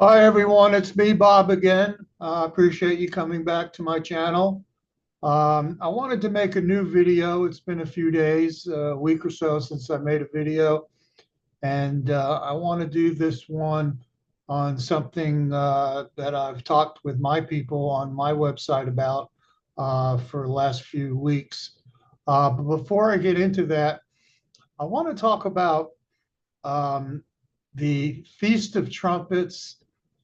Hi everyone, it's me, Bob again. Appreciate you coming back to my channel. I wanted to make a new video. It's been a few days, a week or so since I made a video, and I want to do this one on something that I've talked with my people on my website about for the last few weeks. But before I get into that, I want to talk about um, the Feast of Trumpets,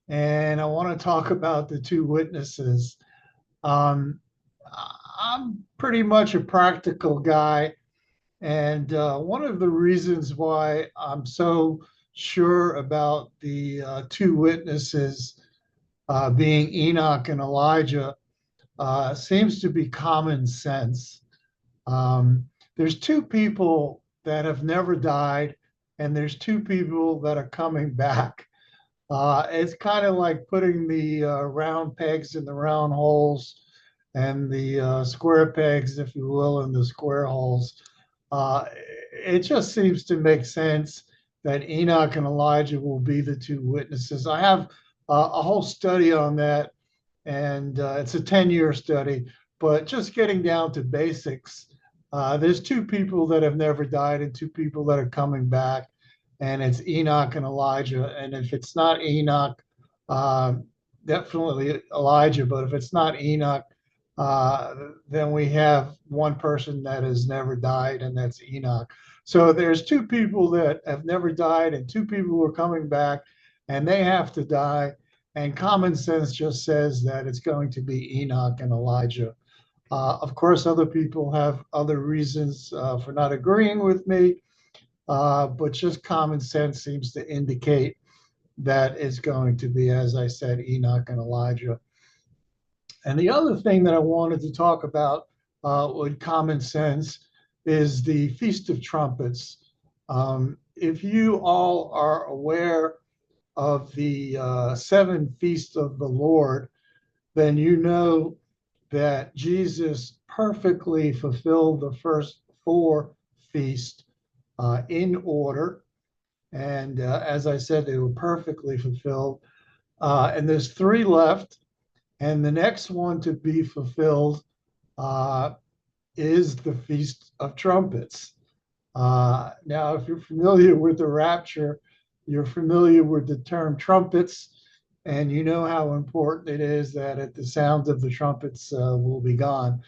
and I want to talk about the two witnesses. Um, I'm pretty much a practical guy, and one of the reasons why I'm so sure about the two witnesses being Enoch and Elijah seems to be common sense. Um, there's two people that have never died, and there's two people that are coming back. It's kind of like putting the round pegs in the round holes and the square pegs, if you will, in the square holes. Uh, it just seems to make sense that Enoch and Elijah will be the two witnesses. I have a whole study on that, and it's a 10-year study, but just getting down to basics, there's two people that have never died and two people that are coming back, and it's Enoch and Elijah. And if it's not Enoch, uh, definitely Elijah. But if it's not Enoch, uh, then we have one person that has never died, and that's Enoch. So there's two people that have never died, and two people who are coming back, and they have to die. And common sense just says that it's going to be Enoch and Elijah. Of course, other people have other reasons for not agreeing with me, but just common sense seems to indicate that it's going to be, as I said, Enoch and Elijah. And the other thing that I wanted to talk about with common sense is the Feast of Trumpets. If you all are aware of the seven feasts of the Lord, then you know that Jesus perfectly fulfilled the first four feasts in order. And as I said, they were perfectly fulfilled. And there's three left. And the next one to be fulfilled uh, is the Feast of Trumpets. Now, if you're familiar with the rapture, you're familiar with the term trumpets, and you know how important it is that at the sound of the trumpets will be gone.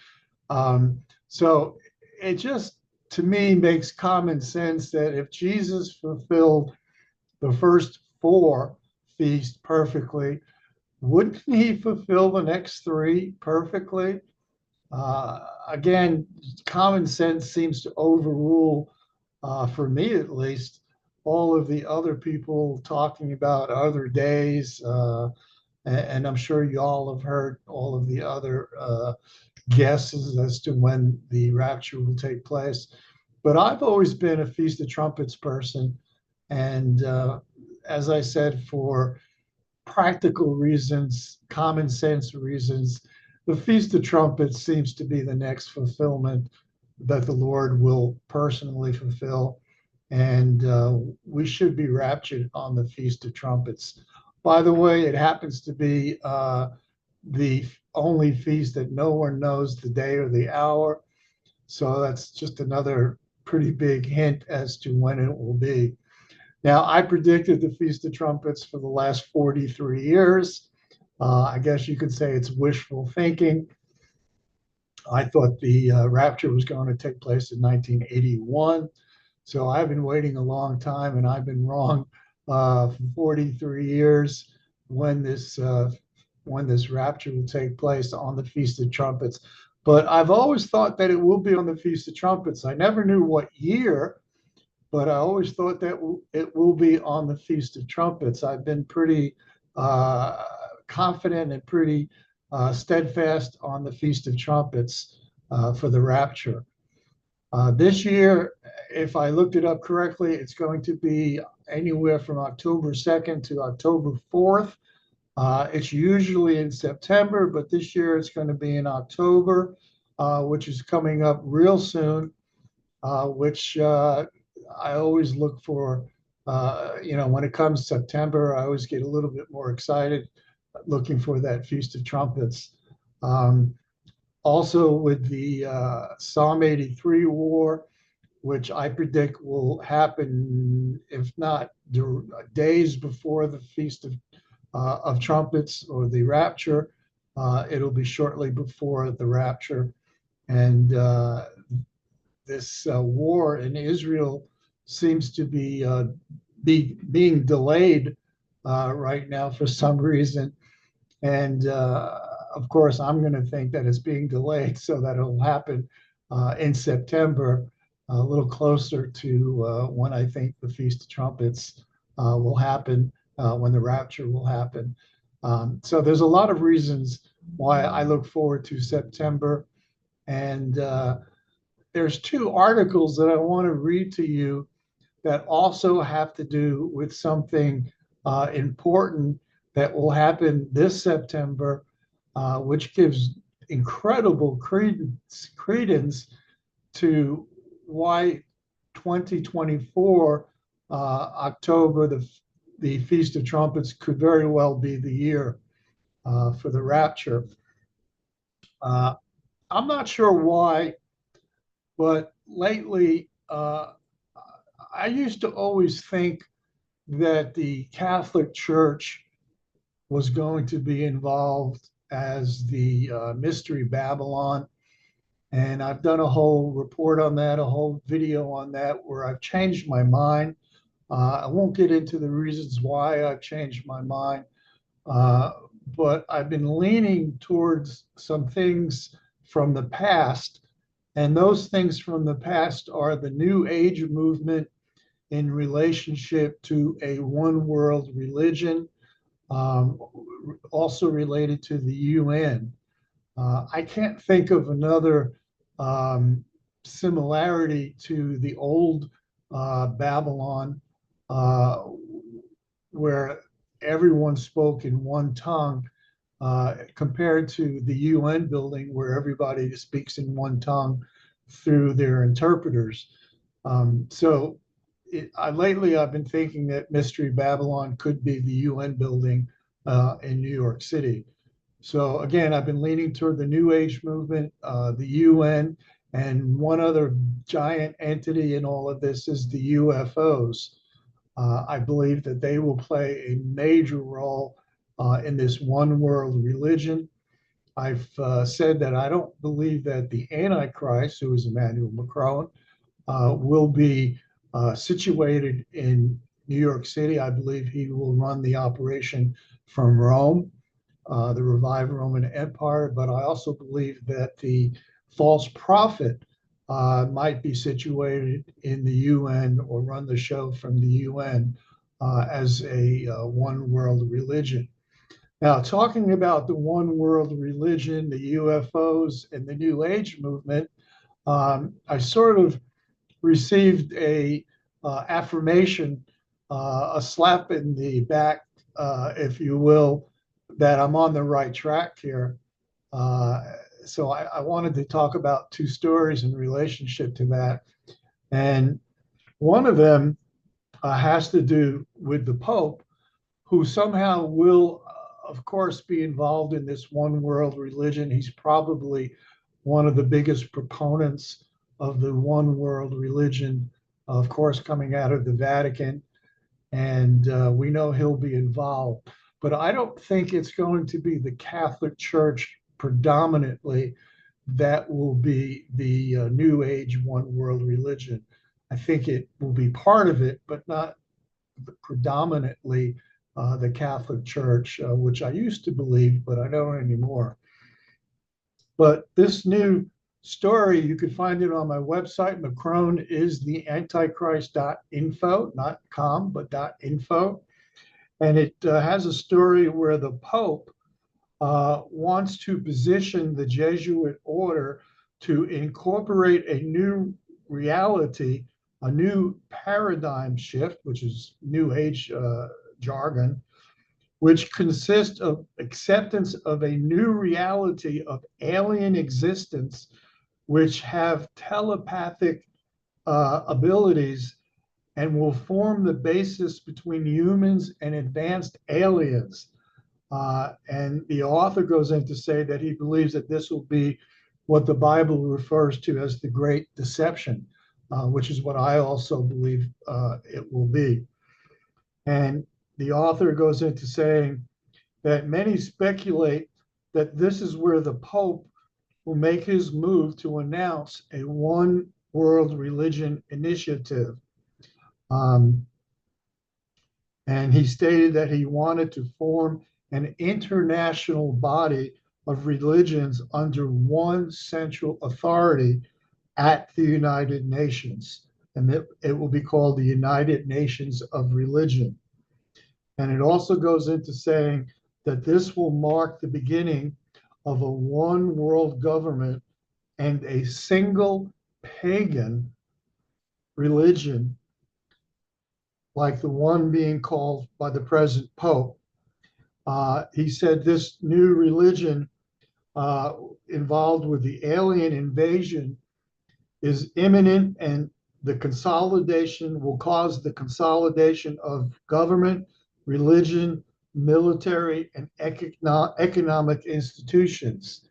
So it just, to me, makes common sense that if Jesus fulfilled the first four feasts perfectly, wouldn't he fulfill the next three perfectly? Again, common sense seems to overrule, for me at least, all of the other people talking about other days. And I'm sure you all have heard all of the other guesses as to when the rapture will take place. But I've always been a Feast of Trumpets person. And as I said, for practical reasons, common sense reasons, the Feast of Trumpets seems to be the next fulfillment that the Lord will personally fulfill. And we should be raptured on the Feast of Trumpets. By the way, it happens to be the only feast that no one knows the day or the hour. So that's just another pretty big hint as to when it will be. Now, I predicted the Feast of Trumpets for the last 43 years. I guess you could say it's wishful thinking. I thought the rapture was going to take place in 1981. So I've been waiting a long time, and I've been wrong for 43 years when this rapture will take place on the Feast of Trumpets. But I've always thought that it will be on the Feast of Trumpets. I never knew what year, but I always thought that it will be on the Feast of Trumpets. I've been pretty uh, confident and pretty steadfast on the Feast of Trumpets for the rapture. This year, if I looked it up correctly, it's going to be anywhere from October 2nd to October 4th. It's usually in September, but this year it's going to be in October, which is coming up real soon, which I always look for When it comes September, I always get a little bit more excited looking for that Feast of Trumpets. Um, Also with the Psalm 83 war, which I predict will happen, if not days before the Feast of Trumpets or the Rapture. It'll be shortly before the Rapture. And this war in Israel seems to be being delayed right now for some reason. And of course, I'm going to think that it's being delayed so that it'll happen in September, a little closer to when I think the Feast of Trumpets will happen, when the rapture will happen. So there's a lot of reasons why I look forward to September. And there's two articles that I want to read to you that also have to do with something important that will happen this September, which gives incredible credence to why 2024 October, the Feast of Trumpets, could very well be the year for the rapture. Uh, I'm not sure why, but lately I used to always think that the Catholic Church was going to be involved as the Mystery Babylon. And I've done a whole report on that, a whole video on that, where I've changed my mind. I won't get into the reasons why I've changed my mind, uh, but I've been leaning towards some things from the past. And those things from the past are the New Age movement in relationship to a one world religion, um, also related to the UN. I can't think of another similarity to the old Babylon, uh, where everyone spoke in one tongue, compared to the UN building where everybody speaks in one tongue through their interpreters. Lately, I've been thinking that Mystery Babylon could be the UN building in New York City. So again, I've been leaning toward the New Age movement, the UN, and one other giant entity in all of this is the UFOs. I believe that they will play a major role in this one world religion. I've said that I don't believe that the Antichrist, who is Emmanuel Macron, will be situated in New York City. I believe he will run the operation from Rome, the revived Roman Empire. But I also believe that the false prophet might be situated in the UN or run the show from the UN as a one world religion. Now, talking about the one world religion, the UFOs, and the New Age movement, I sort of received a affirmation, a slap in the back, if you will, that I'm on the right track here. Uh, so I wanted to talk about two stories in relationship to that. And one of them has to do with the Pope, who somehow will, of course, be involved in this one world religion. He's probably one of the biggest proponents of the one world religion, of course, coming out of the Vatican. And we know he'll be involved. But I don't think it's going to be the Catholic Church predominantly that will be the New Age one world religion. I think it will be part of it, but not predominantly the Catholic Church, which I used to believe, but I don't anymore. But this new story, you can find it on my website. Macron is the Antichrist.info, not com, but .info. And it has a story where the Pope wants to position the Jesuit order to incorporate a new reality, a new paradigm shift, which is New Age jargon, which consists of acceptance of a new reality of alien existence, which have telepathic abilities and will form the basis between humans and advanced aliens. And the author goes in to say that he believes that this will be what the Bible refers to as the Great Deception, which is what I also believe it will be. And the author goes into saying that many speculate that this is where the Pope will make his move to announce a one world religion initiative. Um, and he stated that he wanted to form an international body of religions under one central authority at the United Nations. And it will be called the United Nations of Religion. And it also goes into saying that this will mark the beginning of a one world government and a single pagan religion like the one being called by the present Pope. He said this new religion involved with the alien invasion is imminent, and the consolidation will cause the consolidation of government, religion, military, and economic institutions.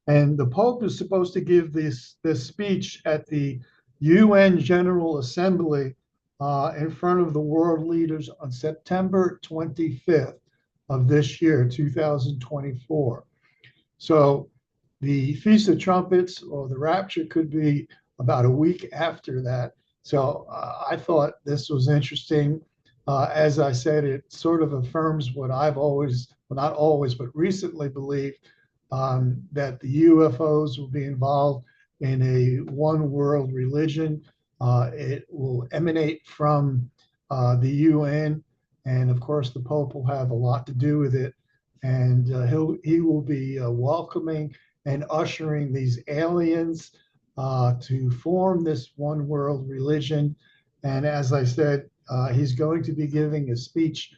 And the Pope is supposed to give this speech at the UN General Assembly in front of the world leaders on September 25th of this year, 2024. So the Feast of Trumpets or the Rapture could be about a week after that. So I thought this was interesting. As I said, it sort of affirms what I've always, well, not always, but recently believed, that the UFOs will be involved in a one world religion. It will emanate from the UN. And of course, the Pope will have a lot to do with it. And he will be welcoming and ushering these aliens to form this one world religion. And as I said, he's going to be giving a speech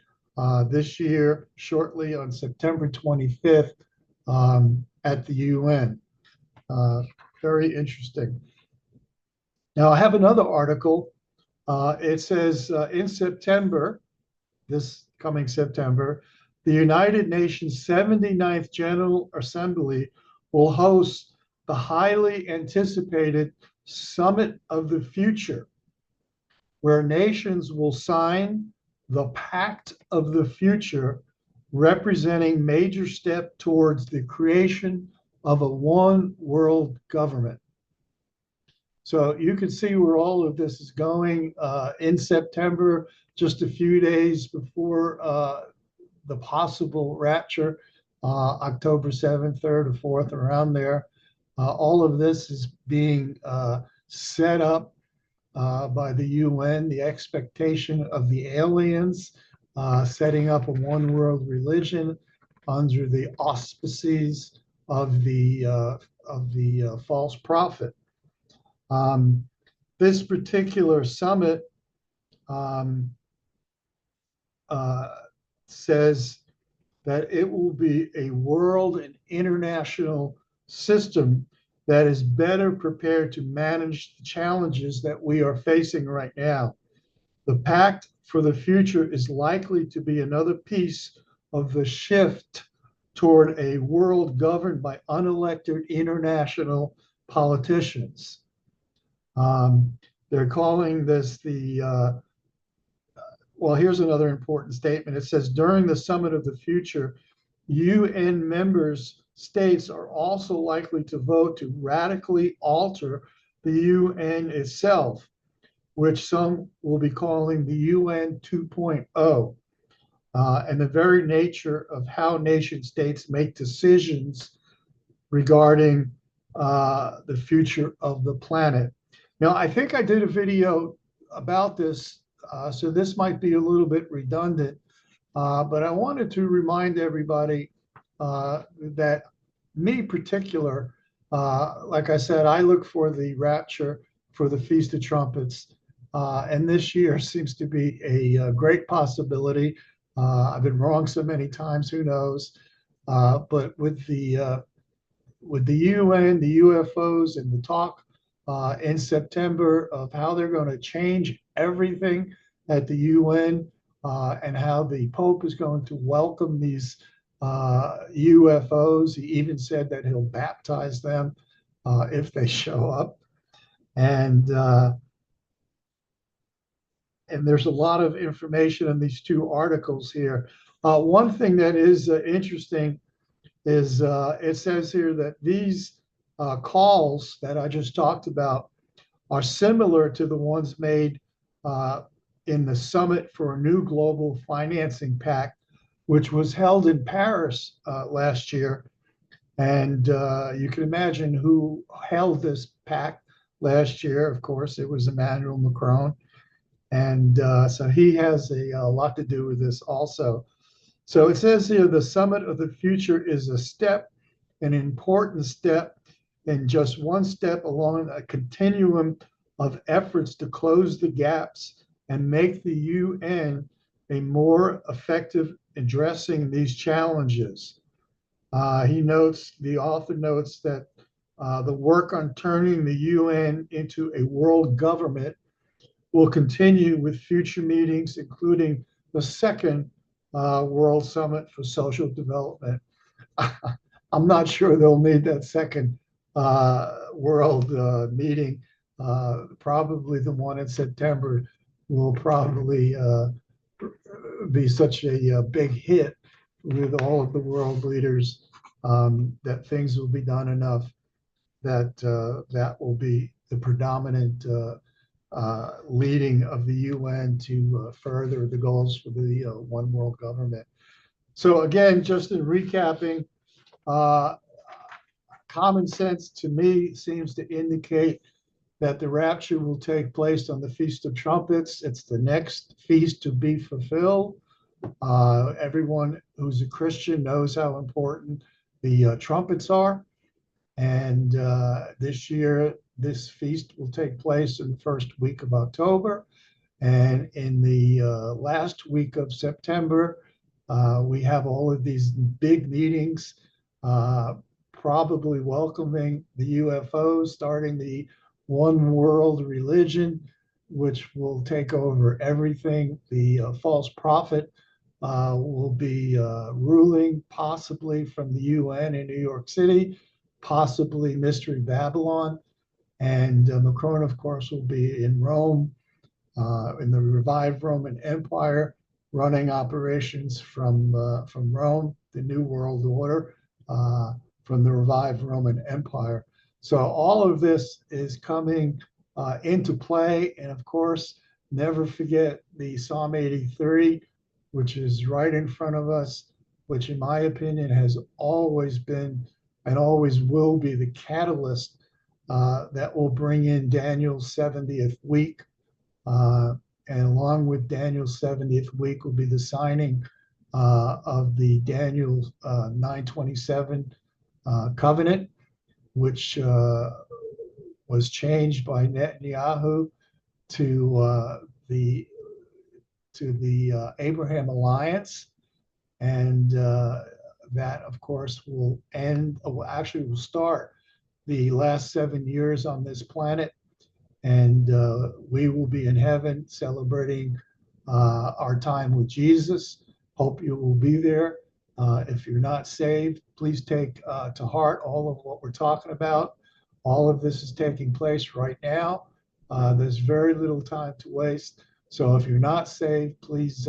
this year, shortly on September 25th at the UN. Very interesting. Now, I have another article. It says in September, this coming September, the United Nations 79th General Assembly will host the highly anticipated Summit of the Future, where nations will sign the Pact of the Future, representing major step towards the creation of a one world government. So you can see where all of this is going in September, just a few days before the possible rapture, October 7th, 3rd, or 4th, around there. All of this is being set up by the UN, the expectation of the aliens setting up a one world religion under the auspices of the false prophet. This particular summit says that it will be a world and international system that is better prepared to manage the challenges that we are facing right now. The Pact for the Future is likely to be another piece of the shift toward a world governed by unelected international politicians. They're calling this the well, here's another important statement. It says, during the Summit of the Future, UN members states are also likely to vote to radically alter the UN itself, which some will be calling the UN 2.0, and the very nature of how nation states make decisions regarding the future of the planet. Now, I think I did a video about this, so this might be a little bit redundant, but I wanted to remind everybody that me particular, like I said, I look for the rapture for the Feast of Trumpets, and this year seems to be a great possibility. I've been wrong so many times, who knows? But with the UN, the UFOs, and the talk in September of how they're going to change everything at the UN, and how the Pope is going to welcome these UFOs. He even said that he'll baptize them if they show up. And and there's a lot of information in these two articles here. One thing that is interesting is it says here that these calls that I just talked about are similar to the ones made uh, in the Summit for a New Global Financing Pact, which was held in Paris last year. And you can imagine who held this pact last year. Of course, it was Emmanuel Macron. And so he has a lot to do with this also. So it says here the Summit of the Future is a step, an important step, and just one step along a continuum of efforts to close the gaps and make the UN a more effective addressing these challenges. The author notes that the work on turning the UN into a world government will continue with future meetings, including the second World Summit for Social Development. I'm not sure they'll need that second world meeting. Probably the one in September will probably be such a big hit with all of the world leaders that things will be done enough that that will be the predominant leading of the UN to further the goals for the one world government. So again, just in recapping, uh, common sense to me seems to indicate that the rapture will take place on the Feast of Trumpets. It's the next feast to be fulfilled. Everyone who's a Christian knows how important the trumpets are. And this year, this feast will take place in the first week of October. And in the last week of September, we have all of these big meetings, uh, probably welcoming the UFOs, starting the one world religion, which will take over everything. The false prophet will be ruling, possibly from the UN in New York City, possibly Mystery Babylon. And Macron, of course, will be in Rome, in the revived Roman Empire, running operations from Rome, the New World Order, from the revived Roman Empire. So all of this is coming into play. And of course, never forget the Psalm 83, which is right in front of us, which in my opinion has always been and always will be the catalyst that will bring in Daniel's 70th week. Uh, and along with Daniel's 70th week will be the signing of the Daniel 927 covenant, which was changed by Netanyahu to the Abraham Alliance, and that, of course, will end. Actually, will start the last 7 years on this planet, and we will be in heaven celebrating our time with Jesus. Hope you will be there. If you're not saved, please take to heart all of what we're talking about. All of this is taking place right now. There's very little time to waste. So if you're not saved, please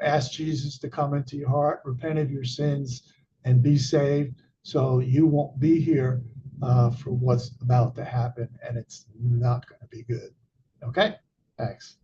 ask Jesus to come into your heart, repent of your sins, and be saved so you won't be here for what's about to happen, and it's not going to be good. Okay? Thanks.